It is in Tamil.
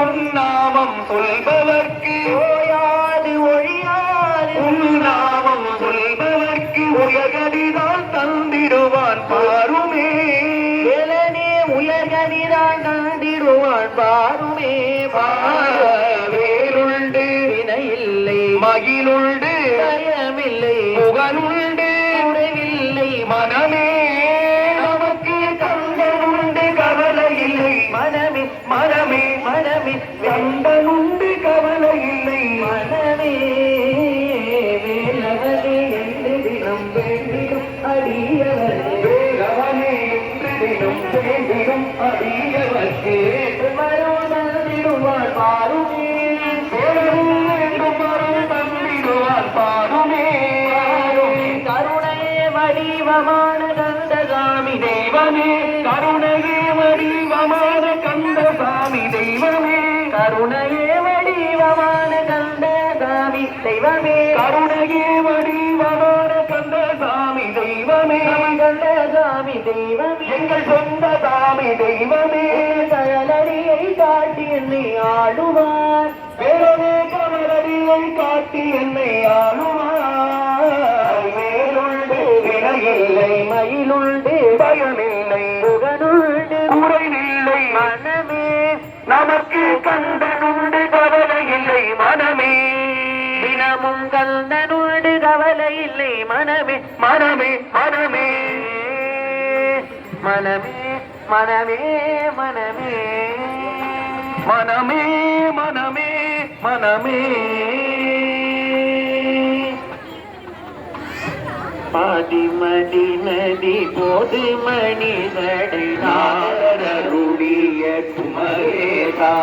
உன்னாமம் சொல்பவர்க்கு ஓயாது ஒழியாது உன்னாமம் சொல்பவர்க்கு உயர்கதிதான் தந்திடுவான் பாருமே வேலனே உயர்கதிதான் தந்திடுவான் பாருமே வேலுண்டு வினையில்லை மகிழுண்டு பயமில்லை புகழுண்டு குறைவில்லை மனமே நமக்கு கந்தனுண்டு கவலை இல்லை மனமே மனமே மனமே கந்தனுண்டு கவலை இல்லை மனமே வேலவனே என்று தினம் வேண்டிடும் அடியவனே வேலவனே என்று தினம் வேண்டிடும் அடியவர்க்கே மரம் தந்திடுவான் பாருமே வேலவன் என்றும் மரம் தந்திடுவான் பாருமே கருணையே வடிவமான கந்தசாமி தெய்வமே கருணையே வடிவமான கந்தசாமி தெய்வமே கருணையே வடிவமான கந்தசாமி தெய்வமே கருணையே வடிவமான கந்தசாமி தெய்வமே கந்தசாமி தெய்வமே எங்கள் சொந்த சாமி தெய்வமே கயலடியை காட்டி என்னை ஆடுவார் வேறவே கமலடியை காட்டி என்னை ஆளுவார் வேலுண்டு வினையில்லை மயிலுண்டு பயமில்லை புகனுண்டு குறைவில்லை மனமே நமக்கு கந்தனுண்டு கவலை இல்லை மனமே தினமும் கந்தனுண்டு கவலை இல்லை மனமே மனமே மனமே மனமே மனமே மனமே மனமே மனமே மனமே பாதிமதி நதி போது மணி தடை நாரருடைய குமரேதா